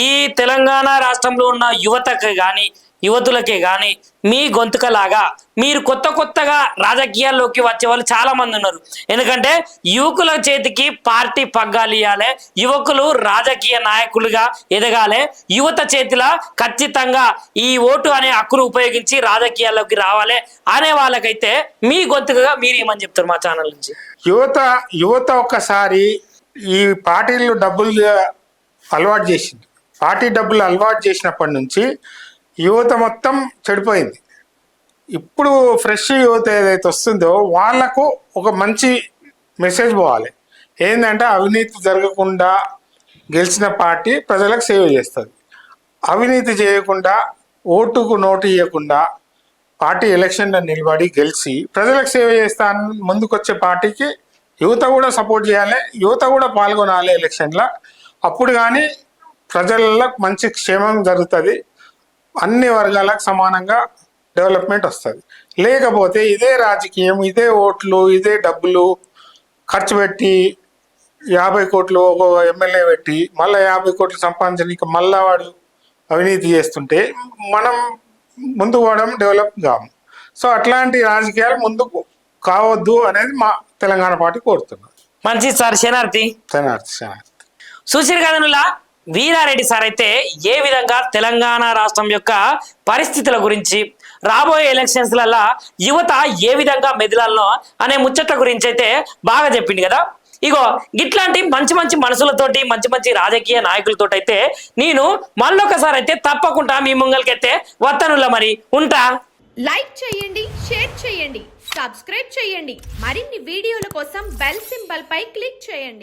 ఈ తెలంగాణ రాష్ట్రంలో ఉన్న యువతకి కానీ యువతులకే కానీ మీ గొంతుకలాగా మీరు కొత్తగా రాజకీయాల్లోకి వచ్చే వాళ్ళు చాలా మంది ఉన్నారు. ఎందుకంటే యువకుల చేతికి పార్టీ పగ్గాలు ఇవ్వాలి, యువకులు రాజకీయ నాయకులుగా ఎదగాలి, యువత చేతిలో ఖచ్చితంగా ఈ ఓటు అనే హక్కును ఉపయోగించి రాజకీయాల్లోకి రావాలి అనే వాళ్ళకైతే మీ గొంతుకగా మీరు ఏమని చెప్తారు మా ఛానల్ నుంచి? యువత ఒక్కసారి ఈ పార్టీలు డబ్బులు అలవాటు చేసింది. పార్టీ డబ్బులు అలవాటు చేసినప్పటి నుంచి యువత మొత్తం చెడిపోయింది. ఇప్పుడు ఫ్రెష్ యువత ఏదైతే వస్తుందో వాళ్లకు ఒక మంచి మెసేజ్ పోవాలి. ఏంటంటే అవినీతి జరగకుండా గెలిచిన పార్టీ ప్రజలకు సేవ చేస్తుంది. అవినీతి చేయకుండా, ఓటుకు నోటు ఇవ్వకుండా పార్టీ ఎలక్షన్లో నిలబడి గెలిచి ప్రజలకు సేవ చేస్తా ముందుకొచ్చే పార్టీకి యువత కూడా సపోర్ట్ చేయాలి, యువత కూడా పాల్గొనాలి ఎలక్షన్లో. అప్పుడు కానీ ప్రజలలో మంచి క్షేమం జరుగుతుంది, అన్ని వర్గాలకు సమానంగా డెవలప్మెంట్ వస్తుంది. లేకపోతే ఇదే రాజకీయం, ఇదే ఓట్లు, ఇదే డబ్బులు ఖర్చు పెట్టి 50 కోట్లు ఒక ఎమ్మెల్యే పెట్టి మళ్ళీ 50 కోట్లు సంపాదించడానికి మళ్ళా వాడు అవినీతి చేస్తుంటే మనం ముందుకు పోవడం డెవలప్ కాము. సో అట్లాంటి రాజకీయాలు ముందుకు కావద్దు అనేది మా తెలంగాణ పార్టీ కోరుతున్నారు. మంచి సార్. శనార్థి చూసిరు కదనులా వీరారెడ్డి సార్ అయితే ఏ విధంగా తెలంగాణ రాష్ట్రం యొక్క పరిస్థితుల గురించి, రాబోయే ఎలక్షన్స్లలో యువత ఏ విధంగా మెదిలాలనో అనే ముచ్చట్ల గురించి అయితే బాగా చెప్పింది కదా. ఇగో ఇట్లాంటి మంచి మనసులతోటి మంచి రాజకీయ నాయకులతో అయితే నేను మళ్ళొకసారి అయితే తప్పకుండా మీ ముంగలకైతే వత్తనులా. మరి ఉంటా. లైక్ చేయండి, షేర్ చేయండి, సబ్స్క్రైబ్ చేయండి. మరిన్ని వీడియోల కోసం బెల్ సింబల్ పై క్లిక్ చేయండి.